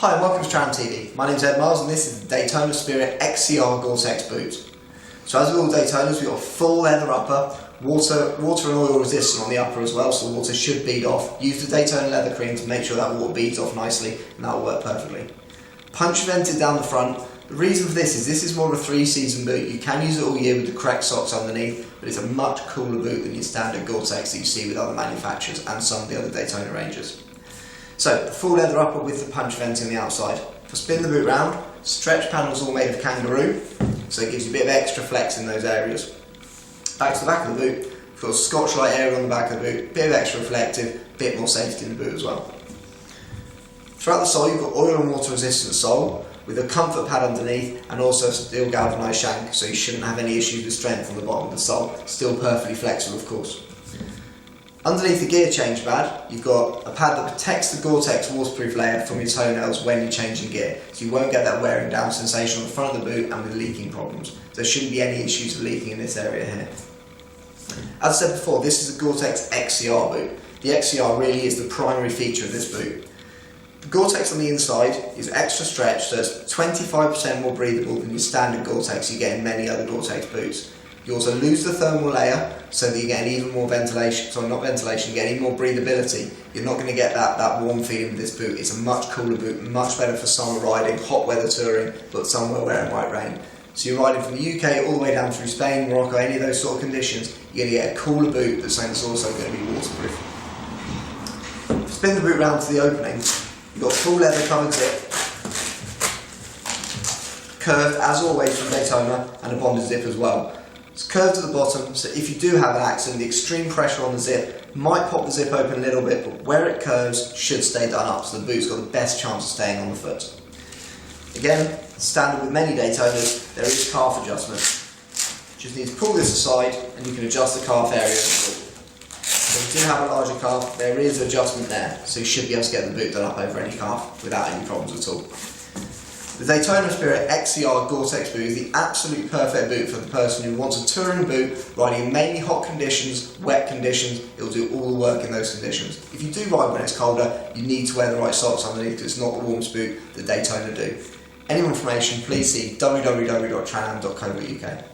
Hi and welcome to Tram TV. My name's Ed Miles and this is the Daytona Spirit XCR Gore-Tex boot. So as with all Daytonas, we've got a full leather upper, water and oil resistant on the upper as well, so the water should bead off. Use the Daytona leather cream to make sure that water beads off nicely and that will work perfectly. Punch vented down the front. The reason for this is more of a 3-season boot. You can use it all year with the correct socks underneath, but it's a much cooler boot than your standard Gore-Tex that you see with other manufacturers and some of the other Daytona ranges. So, the full leather upper with the punch vent in the outside. If I spin the boot round, stretch panels all made of kangaroo, so it gives you a bit of extra flex in those areas. Back to the back of the boot, you've got a Scotch-Lite area on the back of the boot, bit of extra reflective, bit more safety in the boot as well. Throughout the sole, you've got oil and water resistant sole, with a comfort pad underneath and also a steel galvanised shank, so you shouldn't have any issues with strength on the bottom of the sole. Still perfectly flexible, of course. Underneath the gear change pad, you've got a pad that protects the Gore-Tex waterproof layer from your toenails when you're changing gear, so you won't get that wearing down sensation on the front of the boot and with leaking problems. There shouldn't be any issues with leaking in this area here. As I said before, this is the Gore-Tex XCR boot. The XCR really is the primary feature of this boot. The Gore-Tex on the inside is extra stretch, so it's 25% more breathable than your standard Gore-Tex you get in many other Gore-Tex boots. You also lose the thermal layer so that you get even more ventilation, you get even more breathability. You're not going to get that warm feeling with this boot. It's a much cooler boot, much better for summer riding, hot weather touring, but somewhere where it might rain. So you're riding from the UK all the way down through Spain, Morocco, any of those sort of conditions, you're going to get a cooler boot that's also going to be waterproof. Spin the boot round to the opening. You've got a full leather covered zip, curved as always from Daytona, and a bonded zip as well. It's curved to the bottom, so if you do have an accident, the extreme pressure on the zip might pop the zip open a little bit, but where it curves should stay done up, so the boot's got the best chance of staying on the foot. Again, standard with many Daytonas, there is calf adjustment. You just need to pull this aside and you can adjust the calf area of the boot. If you do have a larger calf, there is adjustment there, so you should be able to get the boot done up over any calf without any problems at all. The Daytona Spirit XCR Gore-Tex boot is the absolute perfect boot for the person who wants a touring boot, riding in mainly hot conditions, wet conditions. It will do all the work in those conditions. If you do ride when it's colder, you need to wear the right socks underneath because it's not the warmest boot that Daytona do. Any more information, please see www.tram.co.uk.